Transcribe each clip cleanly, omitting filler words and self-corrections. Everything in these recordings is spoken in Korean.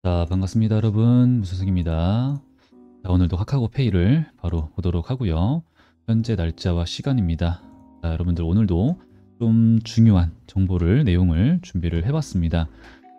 자, 반갑습니다, 여러분. 무슨승입니다. 자, 오늘도 카카오페이를 바로 보도록 하고요. 현재 날짜와 시간입니다. 자, 여러분들 오늘도 좀 중요한 정보를, 내용을 준비를 해봤습니다.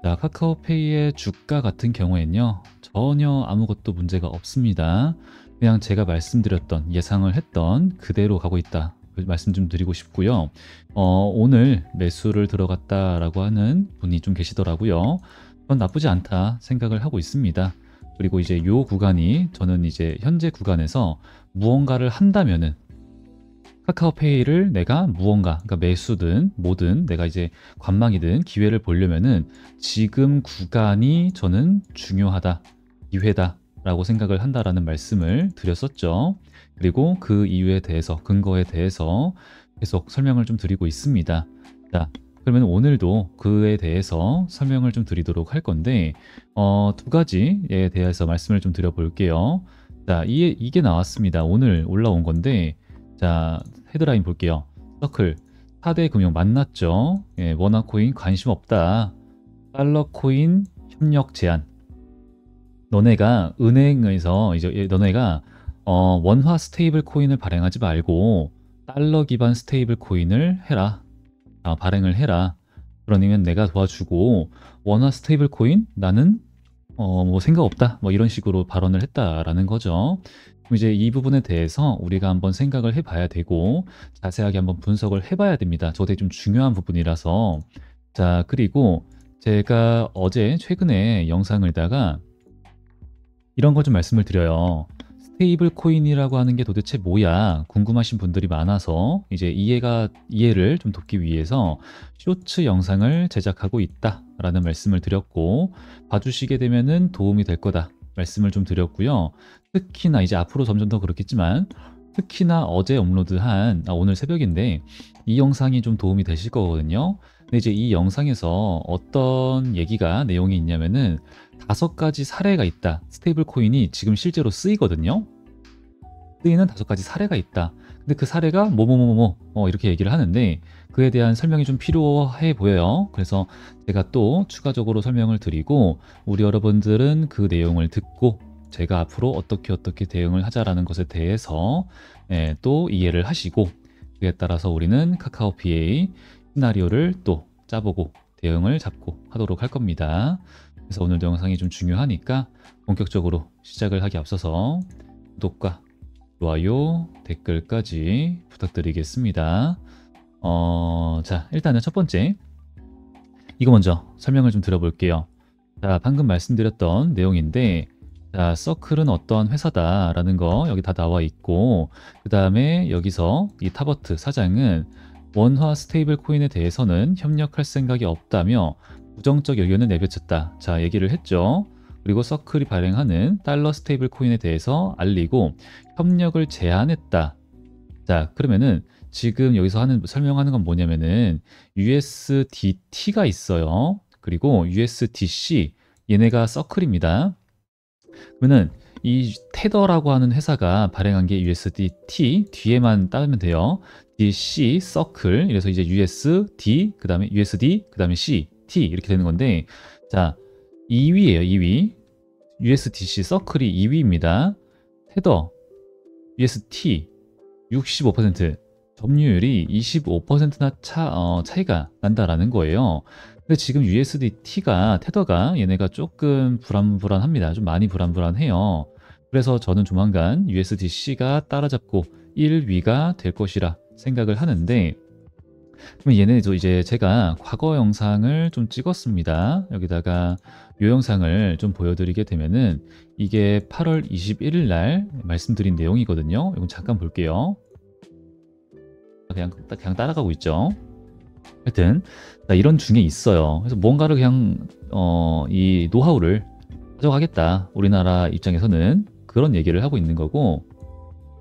자, 카카오페이의 주가 같은 경우에는요, 전혀 아무것도 문제가 없습니다. 그냥 제가 말씀드렸던, 예상을 했던 그대로 가고 있다. 그 말씀 좀 드리고 싶고요. 오늘 매수를 들어갔다라고 하는 분이 좀 계시더라고요. 그건 나쁘지 않다 생각을 하고 있습니다. 그리고 이제 요 구간이 저는 이제 현재 구간에서 무언가를 한다면은 카카오페이를 내가 무언가, 그러니까 매수든 뭐든 내가 이제 관망이든 기회를 보려면은 지금 구간이 저는 중요하다, 기회다 라고 생각을 한다라는 말씀을 드렸었죠. 그리고 그 이유에 대해서, 근거에 대해서 계속 설명을 좀 드리고 있습니다. 자, 그러면 오늘도 그에 대해서 설명을 좀 드리도록 할 건데, 두 가지에 대해서 말씀을 좀 드려볼게요. 자, 이게 나왔습니다. 오늘 올라온 건데, 자, 헤드라인 볼게요. 서클 4대 금융 만났죠. 예, 원화코인 관심 없다. 달러코인 협력 제한. 너네가 은행에서 이제 너네가 원화 스테이블 코인을 발행하지 말고 달러 기반 스테이블 코인을 해라. 발행을 해라. 그러면 내가 도와주고 원화 스테이블 코인 나는 뭐 생각 없다. 뭐 이런 식으로 발언을 했다라는 거죠. 그럼 이제 이 부분에 대해서 우리가 한번 생각을 해봐야 되고 자세하게 한번 분석을 해봐야 됩니다. 저도 좀 중요한 부분이라서. 자, 그리고 제가 어제 최근에 영상을다가 이런 거 좀 말씀을 드려요. 스테이블 코인이라고 하는 게 도대체 뭐야? 궁금하신 분들이 많아서 이제 이해를 좀 돕기 위해서 쇼츠 영상을 제작하고 있다라는 말씀을 드렸고, 봐주시게 되면은 도움이 될 거다 말씀을 좀 드렸고요. 특히나 이제 앞으로 점점 더 그렇겠지만 특히나 어제 업로드한 오늘 새벽인데 이 영상이 좀 도움이 되실 거거든요. 근데 이제 이 영상에서 어떤 내용이 있냐면은 5가지 사례가 있다. 스테이블 코인이 지금 실제로 쓰이거든요. 쓰이는 5가지 사례가 있다. 근데 그 사례가 뭐뭐뭐뭐 이렇게 얘기를 하는데 그에 대한 설명이 좀 필요해 보여요. 그래서 제가 또 추가적으로 설명을 드리고 우리 여러분들은 그 내용을 듣고 제가 앞으로 어떻게 대응을 하자라는 것에 대해서 또 이해를 하시고 그에 따라서 우리는 카카오 PA 시나리오를 또 짜보고 대응을 잡고 하도록 할 겁니다. 그래서 오늘도 영상이 좀 중요하니까 본격적으로 시작을 하기 앞서서 구독과 좋아요, 댓글까지 부탁드리겠습니다. 자, 일단은 첫 번째 이거 먼저 설명을 좀 드려볼게요. 자, 방금 말씀드렸던 내용인데 자, 서클은 어떠한 회사다라는 거 여기 다 나와 있고 그 다음에 여기서 이 타버트 사장은 원화 스테이블 코인에 대해서는 협력할 생각이 없다며 부정적 의견을 내비쳤다. 자, 얘기를 했죠. 그리고 서클이 발행하는 달러 스테이블 코인에 대해서 알리고 협력을 제안했다. 자, 그러면은 지금 여기서 설명하는 건 뭐냐면은 USDT가 있어요. 그리고 USDC 얘네가 서클입니다. 그러면은 이 테더라고 하는 회사가 발행한 게 USDT 뒤에만 따르면 돼요. DC 서클 이래서 이제 USD 그다음에 USD 그다음에 C T 이렇게 되는 건데 자 2위예요. 2위 USDC 서클이 2위입니다. 테더 UST 65% 점유율이 25%나 차이가 난다라는 거예요. 근데 지금 USDT가 테더가 얘네가 조금 불안합니다. 좀 많이 불안해요. 그래서 저는 조만간 USDC가 따라잡고 1위가 될 것이라 생각을 하는데 그럼 얘네도 이제 제가 과거 영상을 좀 찍었습니다. 여기다가 이 영상을 좀 보여드리게 되면은 이게 8월 21일 날 말씀드린 내용이거든요. 이건 잠깐 볼게요. 그냥 따라가고 있죠. 하여튼 이런 중에 있어요. 그래서 뭔가를 그냥 이 노하우를 가져가겠다. 우리나라 입장에서는 그런 얘기를 하고 있는 거고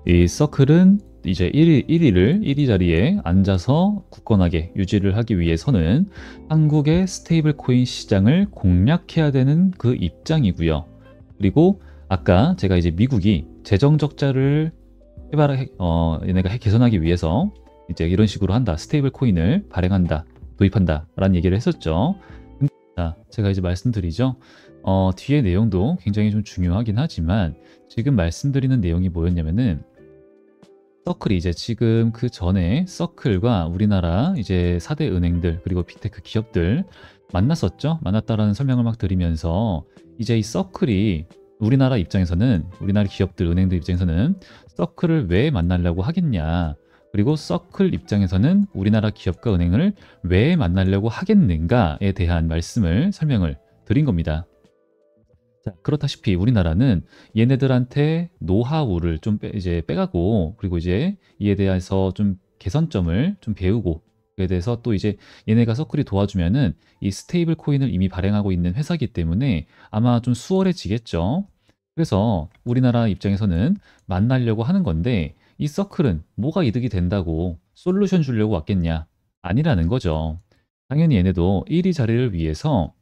이 서클은 이제 1위 자리에 앉아서 굳건하게 유지를 하기 위해서는 한국의 스테이블 코인 시장을 공략해야 되는 그 입장이고요. 그리고 아까 제가 이제 미국이 재정 적자를 얘네가 개선하기 위해서 이제 이런 식으로 한다. 스테이블 코인을 발행한다. 도입한다. 라는 얘기를 했었죠. 자, 제가 이제 말씀드리죠. 뒤에 내용도 굉장히 좀 중요하긴 하지만 지금 말씀드리는 내용이 뭐였냐면은 서클이 이제 지금 그 전에 서클과 우리나라 이제 4대 은행들 그리고 빅테크 기업들 만났었죠. 만났다라는 설명을 막 드리면서 이제 이 서클이 우리나라 입장에서는 우리나라 기업들 은행들 입장에서는 서클을 왜 만나려고 하겠냐. 그리고 서클 입장에서는 우리나라 기업과 은행을 왜 만나려고 하겠는가에 대한 말씀을 설명을 드린 겁니다. 자, 그렇다시피 우리나라는 얘네들한테 노하우를 좀 이제 빼가고 그리고 이제 이에 대해서 좀 개선점을 좀 배우고 그에 대해서 또 이제 얘네가 서클이 도와주면은 이 스테이블 코인을 이미 발행하고 있는 회사이기 때문에 아마 좀 수월해지겠죠. 그래서 우리나라 입장에서는 만나려고 하는 건데 이 서클은 뭐가 이득이 된다고 솔루션 주려고 왔겠냐? 아니라는 거죠. 당연히 얘네도 1위 자리를 위해서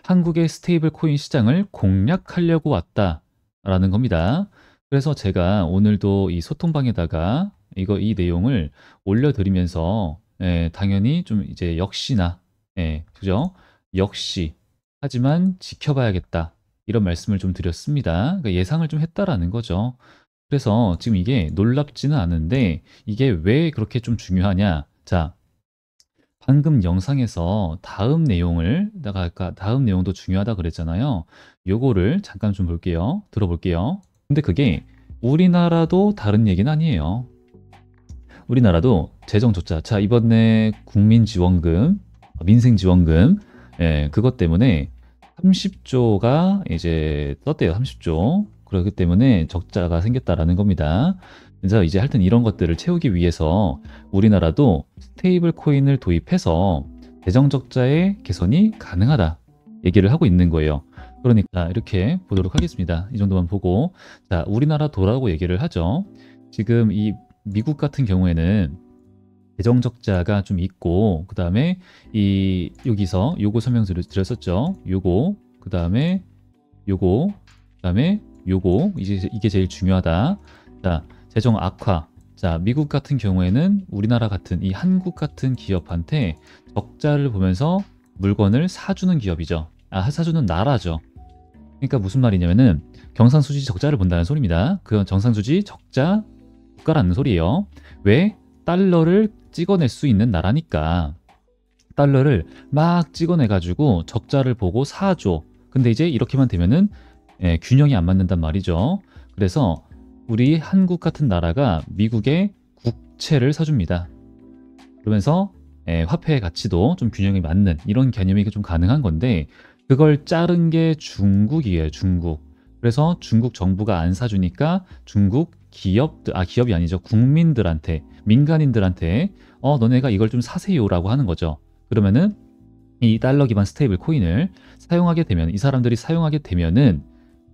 한국의 스테이블 코인 시장을 공략하려고 왔다라는 겁니다. 그래서 제가 오늘도 이 소통방에다가 이 내용을 올려드리면서 당연히 좀 이제 역시나 그죠? 역시 하지만 지켜봐야겠다 이런 말씀을 좀 드렸습니다. 그러니까 예상을 좀 했다라는 거죠. 그래서 지금 이게 놀랍지는 않은데 이게 왜 그렇게 좀 중요하냐? 자, 방금 영상에서 다음 내용을 아까 다음 내용도 중요하다 그랬잖아요. 요거를 잠깐 좀 볼게요. 들어볼게요. 근데 그게 우리나라도 다른 얘기는 아니에요. 우리나라도 재정조차 자 이번에 국민지원금, 민생지원금 그것 때문에 30조가 이제 떴대요. 30조. 그렇기 때문에 적자가 생겼다라는 겁니다. 그래서 이제 하여튼 이런 것들을 채우기 위해서 우리나라도 스테이블 코인을 도입해서 재정 적자의 개선이 가능하다 얘기를 하고 있는 거예요. 그러니까 이렇게 보도록 하겠습니다. 이 정도만 보고 자 우리나라도라고 얘기를 하죠. 지금 이 미국 같은 경우에는 재정 적자가 좀 있고 그 다음에 이 여기서 요거 설명드렸었죠. 요거 그 다음에 요거 그 다음에 요거 이게 제일 중요하다. 자 재정 악화. 자, 미국 같은 경우에는 우리나라 같은 이 한국 같은 기업한테 적자를 보면서 물건을 사주는 기업이죠. 사주는 나라죠. 그러니까 무슨 말이냐면은 경상수지 적자를 본다는 소리입니다. 그 정상수지 적자 국가라는 소리예요. 왜? 달러를 찍어낼 수 있는 나라니까. 달러를 막 찍어내가지고 적자를 보고 사줘. 근데 이제 이렇게만 되면은 균형이 안 맞는단 말이죠. 그래서 우리 한국 같은 나라가 미국의 국채를 사줍니다. 그러면서 화폐의 가치도 좀 균형이 맞는 이런 개념이 좀 가능한 건데 그걸 자른 게 중국이에요. 중국. 그래서 중국 정부가 안 사주니까 중국 기업이 아니죠. 국민들한테 민간인들한테 너네가 이걸 좀 사세요라고 하는 거죠. 그러면은 이 달러 기반 스테이블 코인을 사용하게 되면 이 사람들이 사용하게 되면은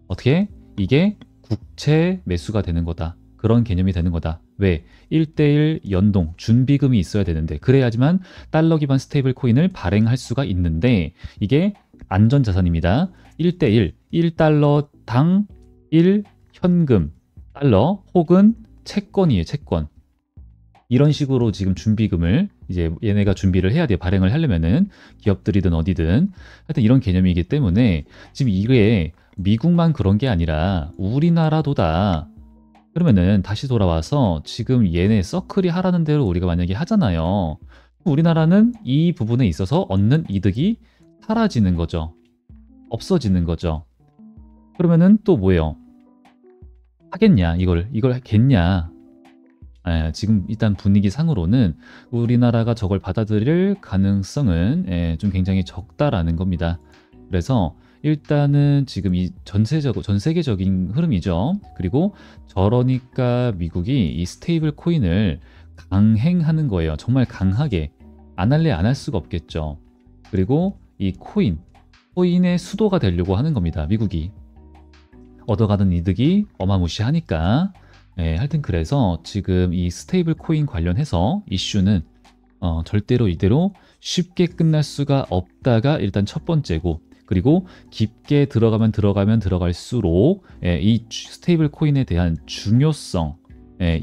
어떻게 이게 국채 매수가 되는 거다. 그런 개념이 되는 거다. 왜? 1대1 연동, 준비금이 있어야 되는데 그래야지만 달러 기반 스테이블 코인을 발행할 수가 있는데 이게 안전자산입니다. 1대1, 1달러당 1 현금, 달러 혹은 채권이에요. 채권. 이런 식으로 지금 준비금을 이제 얘네가 준비를 해야 돼요. 발행을 하려면은 기업들이든 어디든 하여튼 이런 개념이기 때문에 지금 이게 미국만 그런 게 아니라 우리나라도다. 그러면은 다시 돌아와서 지금 얘네 서클이 하라는 대로 우리가 만약에 하잖아요. 우리나라는 이 부분에 있어서 얻는 이득이 사라지는 거죠. 없어지는 거죠. 그러면은 또 뭐예요? 하겠냐? 이걸 하겠냐? 지금 일단 분위기 상으로는 우리나라가 저걸 받아들일 가능성은 좀 굉장히 적다라는 겁니다. 그래서 일단은 지금 이 전 세계적인 흐름이죠. 그리고 저러니까 미국이 이 스테이블 코인을 강행하는 거예요. 정말 강하게 안 할래 안 할 수가 없겠죠. 그리고 이 코인의 수도가 되려고 하는 겁니다. 미국이 얻어가는 이득이 어마무시하니까. 하여튼 그래서 지금 이 스테이블 코인 관련해서 이슈는 절대로 이대로 쉽게 끝날 수가 없다가 일단 첫 번째고 그리고 깊게 들어갈수록 이 스테이블 코인에 대한 중요성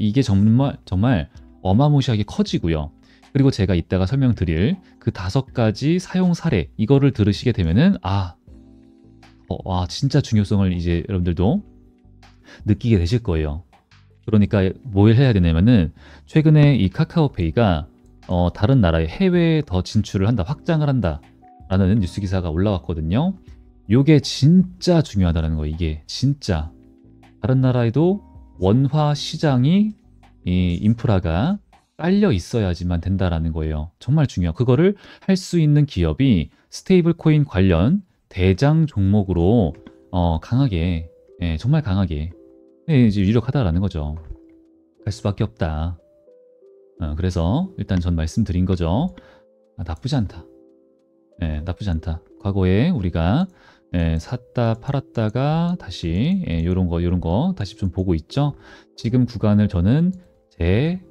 이게 정말 어마무시하게 커지고요. 그리고 제가 이따가 설명드릴 그 5가지 사용 사례 이거를 들으시게 되면은 와 진짜 중요성을 이제 여러분들도 느끼게 되실 거예요. 그러니까 뭘 해야 되냐면은 최근에 이 카카오페이가 다른 나라의 해외에 더 진출을 한다, 확장을 한다라는 뉴스 기사가 올라왔거든요. 요게 진짜 중요하다는 거. 이게 진짜 다른 나라에도 원화 시장이 이 인프라가 깔려 있어야지만 된다라는 거예요. 정말 중요해요. 그거를 할 수 있는 기업이 스테이블 코인 관련 대장 종목으로 강하게, 예, 정말 강하게, 예, 이제 유력하다라는 거죠. 갈 수밖에 없다. 그래서 일단 전 말씀드린 거죠. 나쁘지 않다. 예, 나쁘지 않다. 과거에 우리가 샀다 팔았다가 다시 요런 거 다시 좀 보고 있죠. 지금 구간을 저는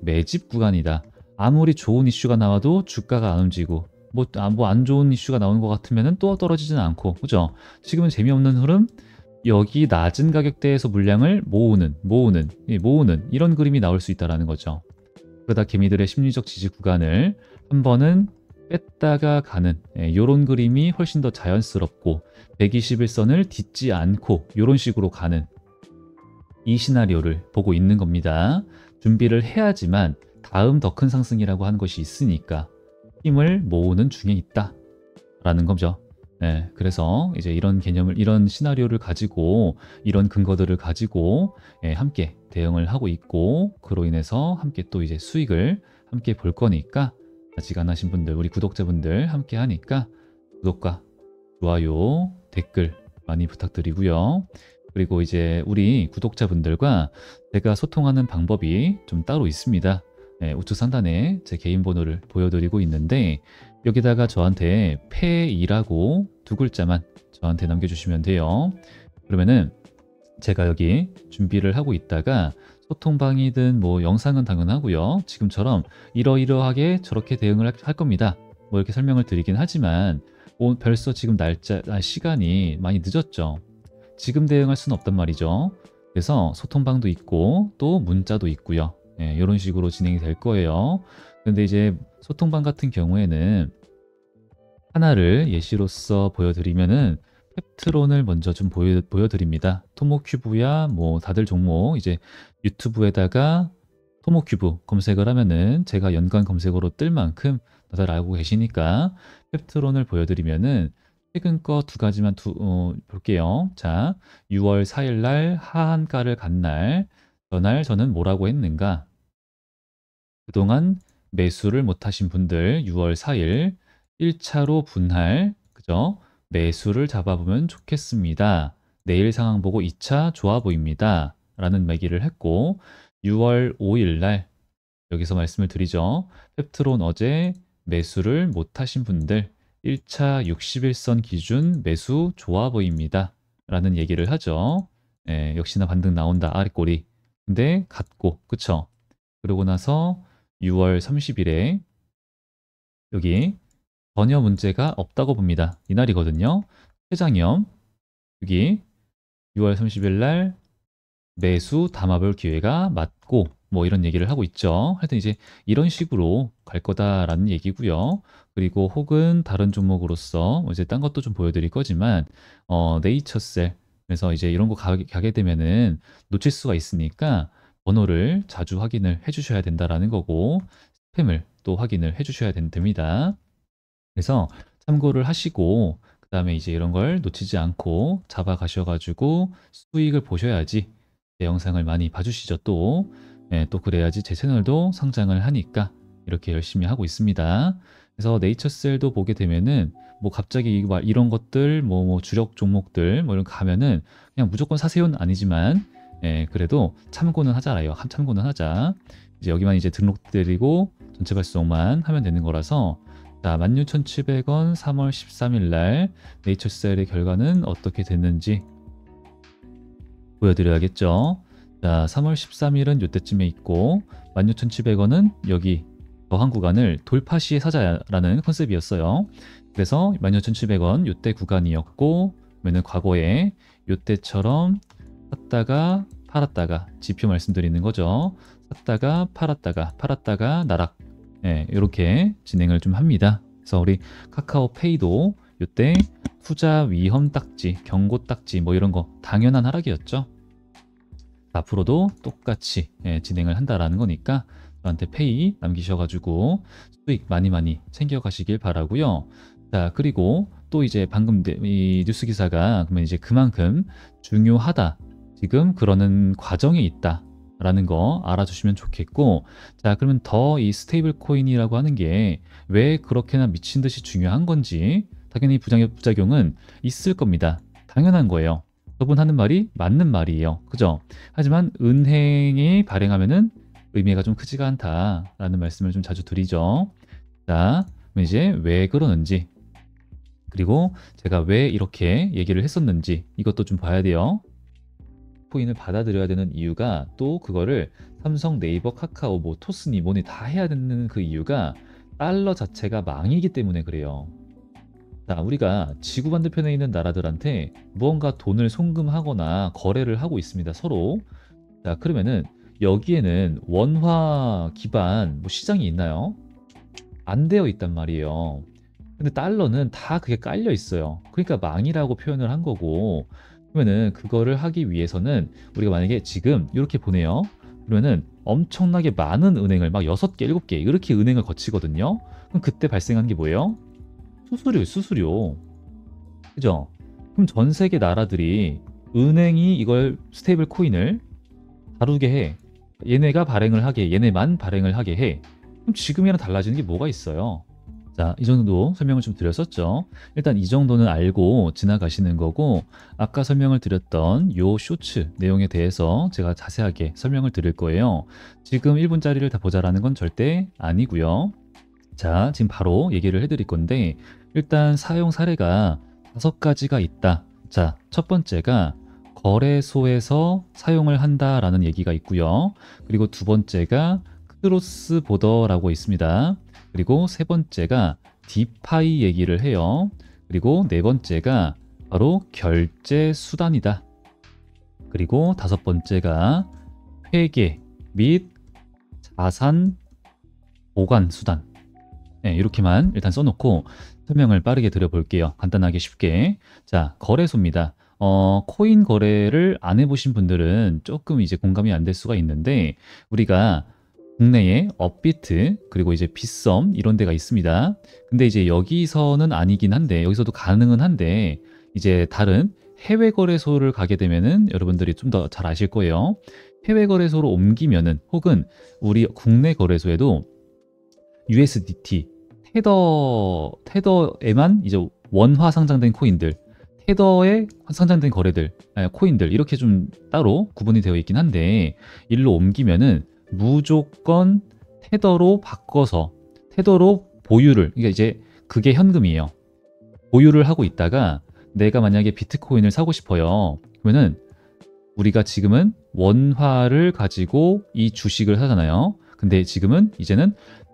매집 구간이다. 아무리 좋은 이슈가 나와도 주가가 안 움직이고 뭐 안 좋은 이슈가 나오는 것 같으면 또 떨어지지는 않고, 그죠? 지금은 재미없는 흐름, 여기 낮은 가격대에서 물량을 모으는 이런 그림이 나올 수 있다는 거죠. 그러다 개미들의 심리적 지지 구간을 한 번은 뺐다가 가는 이런 그림이 훨씬 더 자연스럽고 121선을 딛지 않고 이런 식으로 가는 이 시나리오를 보고 있는 겁니다. 준비를 해야지만 다음 더 큰 상승이라고 하는 것이 있으니까 힘을 모으는 중에 있다 라는 거죠. 네, 그래서 이제 이런 개념을, 이런 시나리오를 가지고 이런 근거들을 가지고 함께 대응을 하고 있고, 그로 인해서 함께 또 이제 수익을 함께 볼 거니까 아직 안 하신 분들, 우리 구독자분들 함께 하니까 구독과 좋아요, 댓글 많이 부탁드리고요. 그리고 이제 우리 구독자분들과 제가 소통하는 방법이 좀 따로 있습니다. 우측 상단에 제 개인 번호를 보여드리고 있는데 여기다가 저한테 페이라고 2글자만 저한테 남겨주시면 돼요. 그러면은 제가 여기 준비를 하고 있다가 소통방이든 뭐 영상은 당연하고요. 지금처럼 이러이러하게 저렇게 대응을 할 겁니다. 뭐 이렇게 설명을 드리긴 하지만 벌써 지금 시간이 많이 늦었죠. 지금 대응할 수는 없단 말이죠. 그래서 소통방도 있고 또 문자도 있고요. 이런 식으로 진행이 될 거예요. 근데 이제 소통방 같은 경우에는 하나를 예시로서 보여드리면은 펩트론을 먼저 좀 보여드립니다. 토모큐브야 뭐 다들 종목 이제 유튜브에다가 토모큐브 검색을 하면은 제가 연관 검색어로 뜰 만큼 다들 알고 계시니까 펩트론을 보여드리면은 최근 거 2가지만 볼게요. 자, 6월 4일 날 하한가를 간 날, 전날 저는 뭐라고 했는가? 그동안 매수를 못하신 분들 6월 4일 1차로 분할, 그죠? 매수를 잡아보면 좋겠습니다. 내일 상황 보고 2차 좋아 보입니다. 라는 얘기를 했고, 6월 5일 날 여기서 말씀을 드리죠. 펩트론 어제 매수를 못하신 분들 1차 61선 기준 매수 좋아 보입니다. 라는 얘기를 하죠. 역시나 반등 나온다. 아랫꼬리. 근데 같고, 그쵸? 그러고 나서 6월 30일에 여기 전혀 문제가 없다고 봅니다. 이날이거든요. 회장염 여기 6월 30일 날 매수 담아볼 기회가 맞고 뭐 이런 얘기를 하고 있죠. 하여튼 이제 이런 식으로 갈 거다라는 얘기고요. 그리고 혹은 다른 종목으로서 이제 딴 것도 좀 보여드릴 거지만 네이처셀, 그래서 이제 이런 거 가게 되면은 놓칠 수가 있으니까 번호를 자주 확인을 해주셔야 된다라는 거고, 스팸을 또 확인을 해주셔야 됩니다. 그래서 참고를 하시고 그 다음에 이제 이런 걸 놓치지 않고 잡아 가셔가지고 수익을 보셔야지 제 영상을 많이 봐주시죠. 또 그래야지 제 채널도 성장을 하니까 이렇게 열심히 하고 있습니다. 그래서 네이처셀도 보게 되면은 뭐 갑자기 이런 것들 뭐 주력 종목들 뭐 이런 거 가면은 그냥 무조건 사세요는 아니지만 그래도 참고는 하잖아요. 참고는 하자. 이제 여기만 이제 등록드리고 전체 발송만 하면 되는 거라서, 자, 16,700원 3월 13일 날 네이처셀의 결과는 어떻게 됐는지 보여드려야겠죠. 자, 3월 13일은 이때쯤에 있고 16,700원은 여기 저항 구간을 돌파 시에 사자라는 컨셉이었어요. 그래서 16,700원 이때 구간이었고, 그러면 과거에 이때처럼 샀다가 팔았다가 지표 말씀드리는 거죠. 샀다가 팔았다가 나락, 예, 이렇게 진행을 좀 합니다. 그래서 우리 카카오페이도 이때 투자 위험 딱지, 경고 딱지 뭐 이런 거 당연한 하락이었죠. 앞으로도 똑같이 진행을 한다라는 거니까 저한테 페이 남기셔가지고 수익 많이 많이 챙겨가시길 바라고요. 자, 그리고 또 이제 방금 이 뉴스 기사가 그러면 이제 그만큼 중요하다. 지금 그러는 과정에 있다. 라는 거 알아주시면 좋겠고, 자, 그러면 더 이 스테이블 코인이라고 하는 게 왜 그렇게나 미친 듯이 중요한 건지 당연히 부작용은 있을 겁니다. 당연한 거예요. 저분 하는 말이 맞는 말이에요. 그죠? 하지만 은행이 발행하면은 의미가 좀 크지가 않다라는 말씀을 좀 자주 드리죠. 자, 그럼 이제 왜 그러는지, 그리고 제가 왜 이렇게 얘기를 했었는지 이것도 좀 봐야 돼요. 코인을 받아들여야 되는 이유가 또 그거를 삼성, 네이버, 카카오, 뭐 토스니 뭐니 다 해야 되는 그 이유가 달러 자체가 망이기 때문에 그래요. 자, 우리가 지구 반대편에 있는 나라들한테 무언가 돈을 송금하거나 거래를 하고 있습니다, 서로. 자, 그러면은 여기에는 원화 기반 뭐 시장이 있나요? 안 되어 있단 말이에요. 근데 달러는 다 그게 깔려 있어요. 그러니까 망이라고 표현을 한 거고, 그러면은 그거를 하기 위해서는 우리가 만약에 지금 이렇게 보내요. 그러면은 엄청나게 많은 은행을 막 6개, 7개 이렇게 은행을 거치거든요. 그럼 그때 발생하는 게 뭐예요? 수수료. 그죠? 그럼 전 세계 나라들이 은행이 이걸 스테이블 코인을 다루게 해. 얘네가 발행을 하게 해. 얘네만 발행을 하게 해. 그럼 지금이랑 달라지는 게 뭐가 있어요? 자, 이 정도 설명을 좀 드렸었죠. 일단 이 정도는 알고 지나가시는 거고, 아까 설명을 드렸던 요 쇼츠 내용에 대해서 제가 자세하게 설명을 드릴 거예요. 지금 1분짜리를 다 보자라는 건 절대 아니고요. 자, 지금 바로 얘기를 해드릴 건데, 일단 사용 사례가 5가지가 있다. 자, 첫 번째가 거래소에서 사용을 한다라는 얘기가 있고요. 그리고 두 번째가 크로스 보더라고 있습니다. 그리고 세 번째가 디파이 얘기를 해요. 그리고 네 번째가 바로 결제 수단이다. 그리고 다섯 번째가 회계 및 자산 보관 수단. 네, 이렇게만 일단 써놓고 설명을 빠르게 드려볼게요. 간단하게 쉽게. 자, 거래소입니다. 코인 거래를 안 해보신 분들은 조금 이제 공감이 안 될 수가 있는데, 우리가 국내에 업비트 그리고 이제 빗썸 이런 데가 있습니다. 근데 이제 여기서는 아니긴 한데, 여기서도 가능은 한데, 이제 다른 해외 거래소를 가게 되면은 여러분들이 좀 더 잘 아실 거예요. 해외 거래소로 옮기면은, 혹은 우리 국내 거래소에도 USDT, 테더에만 이제 원화 상장된 코인들, 테더에 상장된 거래들, 코인들 이렇게 좀 따로 구분이 되어 있긴 한데, 일로 옮기면은 무조건 테더로 바꿔서 테더로 보유를, 그러니까 이제 그게 현금이에요. 보유를 하고 있다가 내가 만약에 비트코인을 사고 싶어요. 그러면은 우리가 지금은 원화를 가지고 이 주식을 사잖아요. 근데 지금은 이제는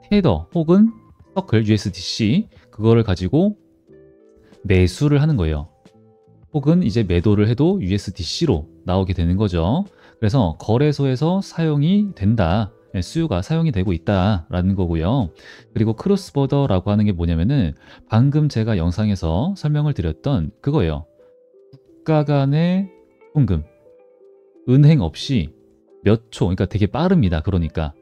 테더 혹은 서클 USDC 그거를 가지고 매수를 하는 거예요. 혹은 이제 매도를 해도 USDC로 나오게 되는 거죠. 그래서 거래소에서 사용이 된다. 수요가 사용이 되고 있다라는 거고요. 그리고 크로스보더라고 하는 게 뭐냐면은 방금 제가 영상에서 설명을 드렸던 그거예요. 국가 간의 송금, 은행 없이 몇 초, 그러니까 되게 빠릅니다. 그러니까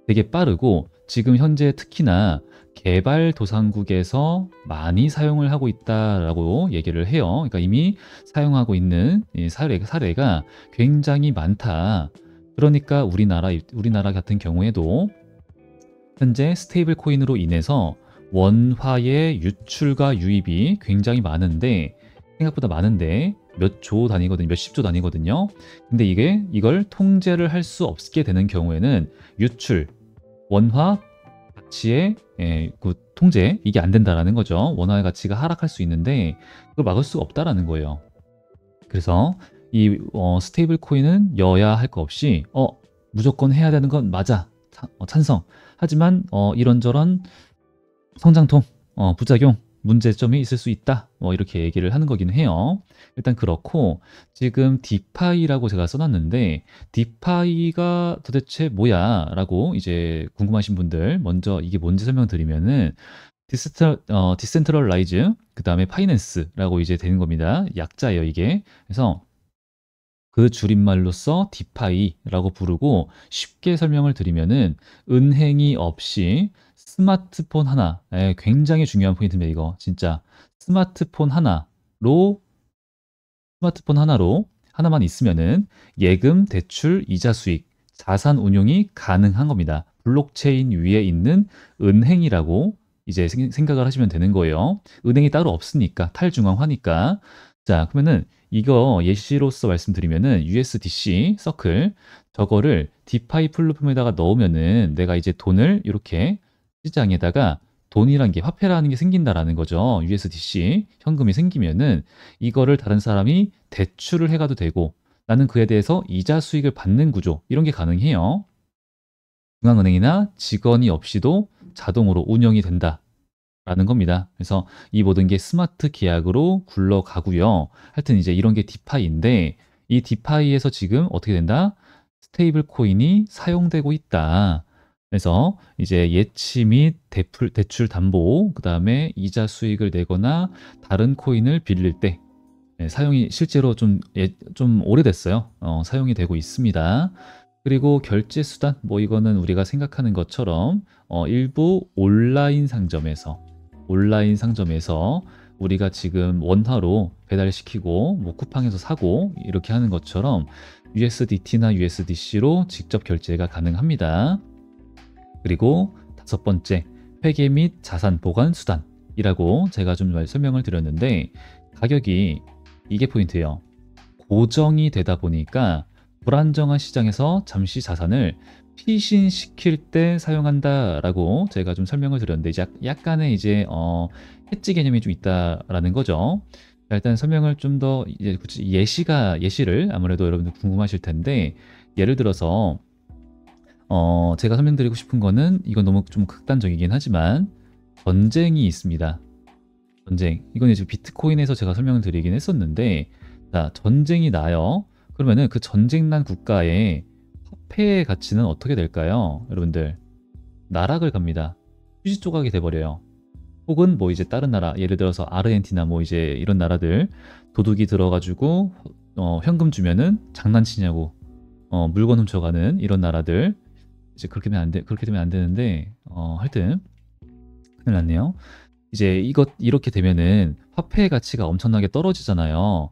되게 빠르고, 지금 현재 특히나 개발도상국에서 많이 사용을 하고 있다라고 얘기를 해요. 그러니까 이미 사용하고 있는 이 사례가 굉장히 많다. 그러니까 우리나라 같은 경우에도 현재 스테이블 코인으로 인해서 원화의 유출과 유입이 굉장히 많은데, 생각보다 많은데 몇 조 단위거든요. 몇십 조 단위거든요. 근데 이걸 통제를 할 수 없게 되는 경우에는 유출, 원화 가치의 그 통제, 이게 안 된다라는 거죠. 원화의 가치가 하락할 수 있는데 그걸 막을 수가 없다라는 거예요. 그래서 이 스테이블 코인은 여야 할 거 없이 무조건 해야 되는 건 맞아. 찬성. 하지만 이런저런 성장통, 부작용 문제점이 있을 수 있다. 뭐 이렇게 얘기를 하는 거긴 해요. 일단 그렇고 지금 디파이라고 제가 써놨는데 디파이가 도대체 뭐야? 라고 이제 궁금하신 분들 먼저 이게 뭔지 설명드리면은 디센트럴라이즈 그다음에 파이낸스라고 이제 되는 겁니다. 약자예요, 이게. 그래서 그 줄임말로써 디파이라고 부르고 쉽게 설명을 드리면은 은행이 없이 스마트폰 하나, 굉장히 중요한 포인트입니다, 이거. 진짜 스마트폰 하나로 스마트폰 하나로 하나만 있으면은 예금, 대출, 이자 수익, 자산 운용이 가능한 겁니다. 블록체인 위에 있는 은행이라고 이제 생각을 하시면 되는 거예요. 은행이 따로 없으니까 탈중앙화니까. 자, 그러면은 이거 예시로서 말씀드리면은 USDC 서클 저거를 디파이 플랫폼에다가 넣으면은 내가 이제 돈을 이렇게 시장에다가 돈이란 게 화폐라는 게 생긴다라는 거죠. USDC 현금이 생기면은 이거를 다른 사람이 대출을 해가도 되고 나는 그에 대해서 이자 수익을 받는 구조 이런 게 가능해요. 중앙은행이나 직원이 없이도 자동으로 운영이 된다라는 겁니다. 그래서 이 모든 게 스마트 계약으로 굴러가고요. 하여튼 이제 이런 게 디파이인데 이 디파이에서 지금 어떻게 된다? 스테이블 코인이 사용되고 있다. 그래서 이제 예치 및 대출 담보, 그 다음에 이자 수익을 내거나 다른 코인을 빌릴 때 사용이 실제로 좀 오래됐어요. 사용이 되고 있습니다. 그리고 결제 수단, 뭐 이거는 우리가 생각하는 것처럼 일부 온라인 상점에서 우리가 지금 원화로 배달시키고 뭐 쿠팡에서 사고 이렇게 하는 것처럼 USDT나 USDC로 직접 결제가 가능합니다. 그리고 다섯 번째, 회계 및 자산 보관 수단이라고 제가 좀 설명을 드렸는데 가격이 이게 포인트예요. 고정이 되다 보니까 불안정한 시장에서 잠시 자산을 피신시킬 때 사용한다라고 제가 좀 설명을 드렸는데 이제 약간의 이제 해지 개념이 좀 있다라는 거죠. 자, 일단 설명을 좀 더 이제 예시를 아무래도 여러분들 궁금하실 텐데 예를 들어서 제가 설명드리고 싶은 거는 이건 너무 좀 극단적이긴 하지만 전쟁이 있습니다. 전쟁. 이건 이제 비트코인에서 제가 설명을 드리긴 했었는데 자, 전쟁이 나요. 그러면은 그 전쟁 난 국가의 화폐의 가치는 어떻게 될까요? 여러분들 나락을 갑니다. 휴지 조각이 돼버려요. 혹은 뭐 이제 다른 나라 예를 들어서 아르헨티나 뭐 이제 이런 나라들 도둑이 들어가지고 현금 주면은 장난치냐고 물건 훔쳐가는 이런 나라들 이제 그렇게 되면 안 되는데 하여튼 큰일 났네요. 이제 이렇게 되면은 화폐의 가치가 엄청나게 떨어지잖아요.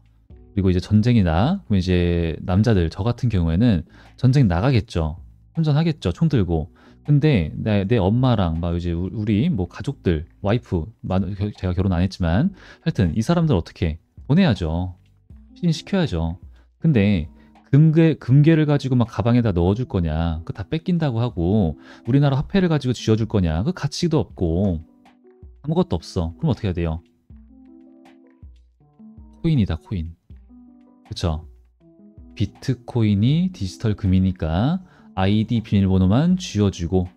그리고 이제 전쟁이 그럼 이제 남자들 저 같은 경우에는 전쟁 나가겠죠. 혼전하겠죠. 총 들고. 근데 내 엄마랑 막 이제 우리 뭐 가족들, 와이프, 제가 결혼 안 했지만 하여튼 이 사람들 어떻게 보내야죠. 시켜야죠. 근데 금괴를 가지고 막 가방에다 넣어줄 거냐? 그거 다 뺏긴다고 하고 우리나라 화폐를 가지고 쥐어줄 거냐? 그 가치도 없고 아무것도 없어. 그럼 어떻게 해야 돼요? 코인이다, 코인. 그쵸? 비트코인이 디지털 금이니까 아이디 비밀번호만 쥐어주고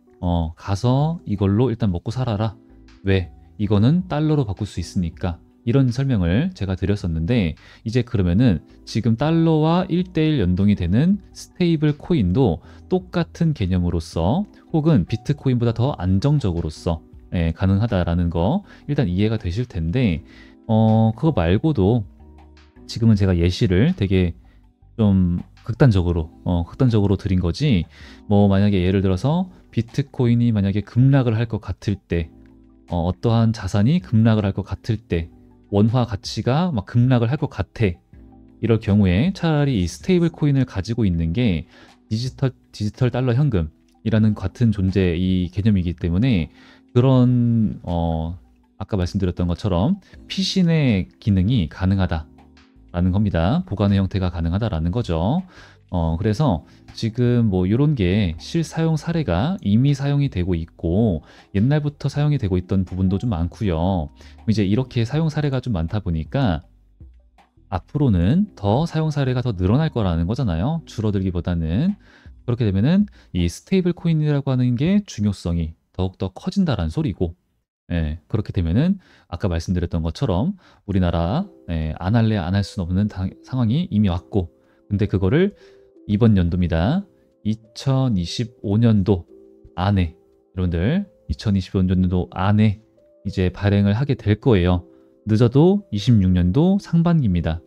가서 이걸로 일단 먹고 살아라. 왜? 이거는 달러로 바꿀 수 있으니까. 이런 설명을 제가 드렸었는데 이제 그러면은 지금 달러와 1대1 연동이 되는 스테이블 코인도 똑같은 개념으로서 혹은 비트코인보다 더 안정적으로서 가능하다라는 거 일단 이해가 되실 텐데 그거 말고도 지금은 제가 예시를 되게 좀 극단적으로 드린 거지 뭐 만약에 예를 들어서 비트코인이 만약에 급락을 할 것 같을 때 어떠한 자산이 급락을 할 것 같을 때 원화 가치가 막 급락을 할 것 같아 이럴 경우에 차라리 이 스테이블 코인을 가지고 있는 게 디지털 달러 현금이라는 같은 존재 이 개념이기 때문에 그런 아까 말씀드렸던 것처럼 피신의 기능이 가능하다라는 겁니다. 보관의 형태가 가능하다라는 거죠. 그래서 지금 뭐 이런 게 실사용 사례가 이미 사용이 되고 있고 옛날부터 사용이 되고 있던 부분도 좀 많고요. 이제 이렇게 사용 사례가 좀 많다 보니까 앞으로는 더 사용 사례가 더 늘어날 거라는 거잖아요. 줄어들기보다는. 그렇게 되면은 이 스테이블 코인이라고 하는 게 중요성이 더욱더 커진다라는 소리고 예, 그렇게 되면은 아까 말씀드렸던 것처럼 우리나라 안 할래 안 할 수는 없는 상황이 이미 왔고, 근데 그거를 이번 연도입니다. 2025년도 안에, 여러분들 2025년도 안에 이제 발행을 하게 될 거예요. 늦어도 26년도 상반기입니다.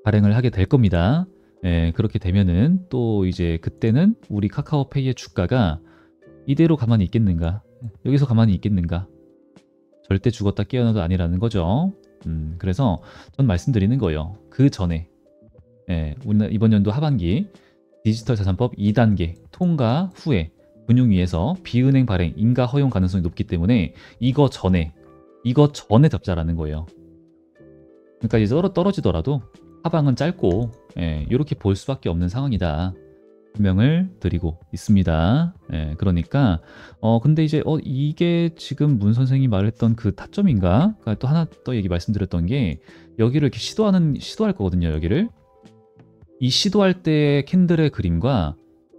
발행을 하게 될 겁니다. 예, 그렇게 되면은 또 이제 그때는 우리 카카오페이의 주가가 이대로 가만히 있겠는가? 여기서 가만히 있겠는가? 절대 죽었다 깨어나도 아니라는 거죠. 그래서 전 말씀드리는 거예요. 그 전에, 우리나라 이번 연도 하반기 디지털 자산법 2단계 통과 후에 금융위에서 비은행 발행, 인가 허용 가능성이 높기 때문에 이거 전에 잡자라는 거예요. 그러니까 이제 떨어지더라도 하방은 짧고, 이렇게 볼 수밖에 없는 상황이다. 설명을 드리고 있습니다. 그러니까 근데 이제 이게 지금 문 선생이 말했던 그 타점인가? 그러니까 또 하나 더 얘기 말씀드렸던 게, 여기를 이렇게 시도할 거거든요. 여기를 이 시도할 때 캔들의 그림과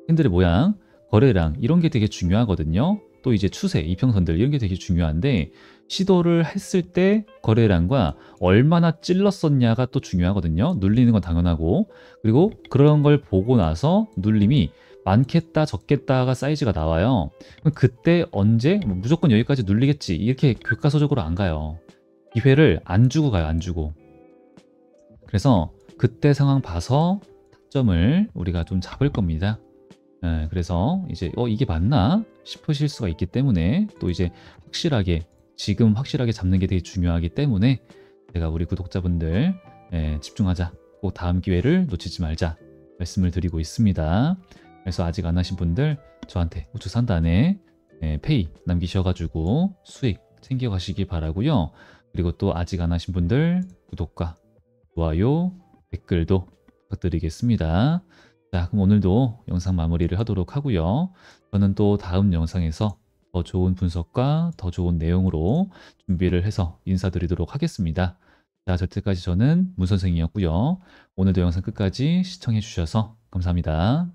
캔들의 모양, 거래량 이런 게 되게 중요하거든요. 또 이제 추세, 이평선들 이런 게 되게 중요한데, 시도를 했을 때 거래량과 얼마나 찔렀었냐가 또 중요하거든요. 눌리는 건 당연하고, 그리고 그런 걸 보고 나서 눌림이 많겠다 적겠다가 사이즈가 나와요. 그럼 그때 언제 뭐 무조건 여기까지 눌리겠지 이렇게 교과서적으로 안 가요. 기회를 안 주고 가요. 안 주고. 그래서 그때 상황 봐서 타점을 우리가 좀 잡을 겁니다. 그래서 이제 이게 맞나 싶으실 수가 있기 때문에, 또 이제 지금 확실하게 잡는 게 되게 중요하기 때문에 제가 우리 구독자분들 집중하자, 꼭 다음 기회를 놓치지 말자 말씀을 드리고 있습니다. 그래서 아직 안 하신 분들 저한테 우측 상단에 페이 남기셔가지고 수익 챙겨가시기 바라고요. 그리고 또 아직 안 하신 분들 구독과 좋아요, 댓글도 부탁드리겠습니다. 자, 그럼 오늘도 영상 마무리를 하도록 하고요. 저는 또 다음 영상에서 더 좋은 분석과 더 좋은 내용으로 준비를 해서 인사드리도록 하겠습니다. 자, 저때까지 저는 문 선생이었고요. 오늘도 영상 끝까지 시청해 주셔서 감사합니다.